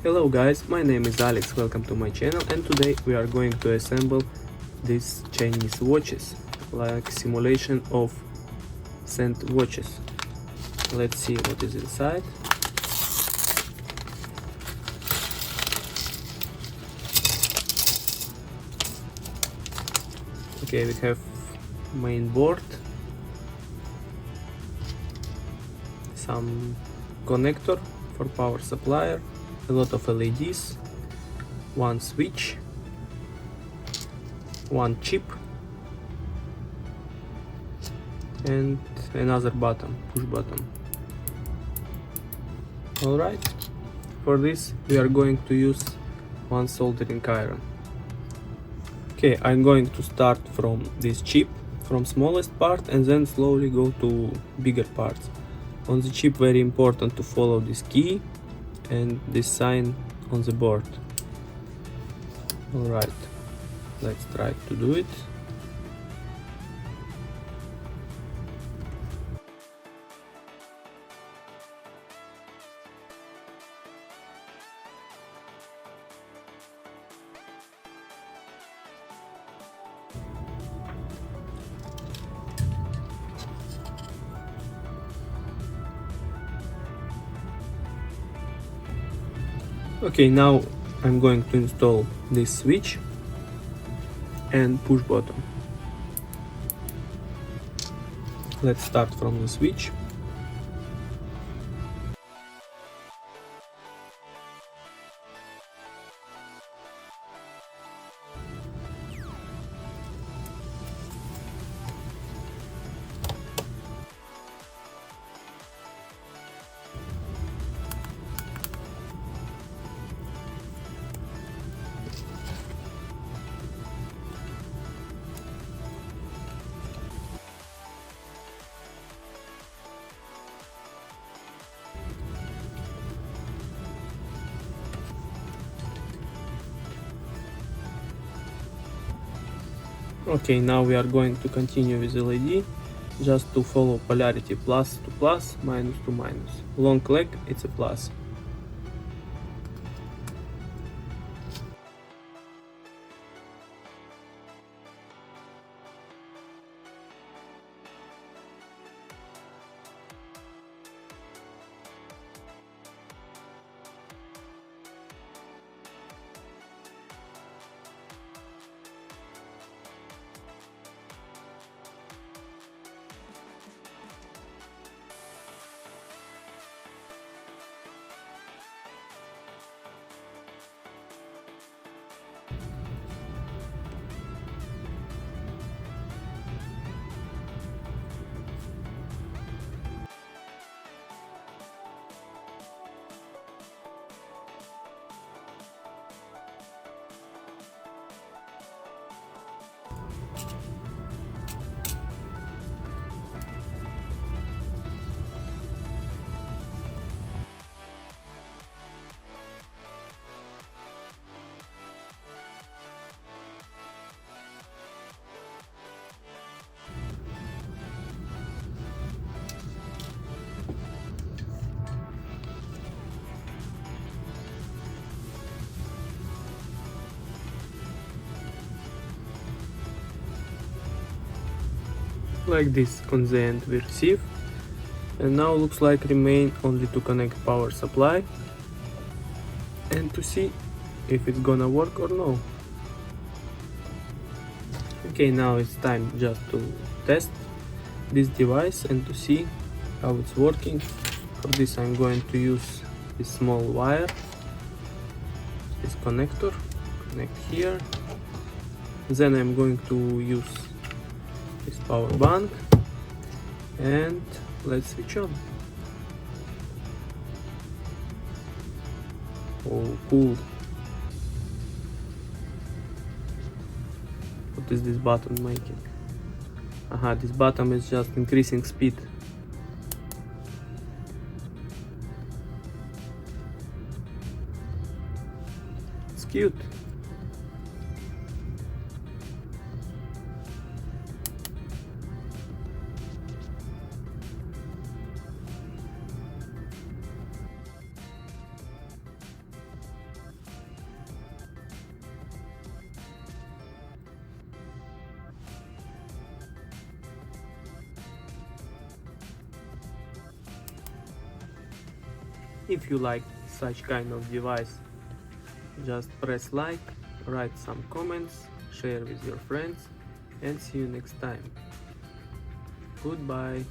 Hello guys, my name is Alex, welcome to my channel, and today we are going to assemble these Chinese watches, like simulation of cent watches. Let's see what is inside. Okay, we have main board, some connector for power supplier, a lot of LEDs, one switch, one chip, and another button, push button. Alright, for this we are going to use one soldering iron. Okay, I'm going to start from this chip, from smallest part, and then slowly go to bigger parts. On the chip, very important to follow this key and this sign on the board. Alright, let's try to do it. Okay, now I'm going to install this switch and push button. Let's start from the switch. Okay, now we are going to continue with LED, just to follow polarity plus to plus, minus to minus. Long leg, it's a plus. Like this on the end we receive, and now looks like remain only to connect power supply and to see if it's gonna work or no. Okay, now it's time just to test this device and to see how it's working. For this I'm going to use this small wire, this connector, connect here. Then I'm going to use this power bank and let's switch on. Oh, cool. What is this button making? Aha, this button is just increasing speed. It's cute. If you like such kind of device, just press like, write some comments, share with your friends, and see you next time. Goodbye.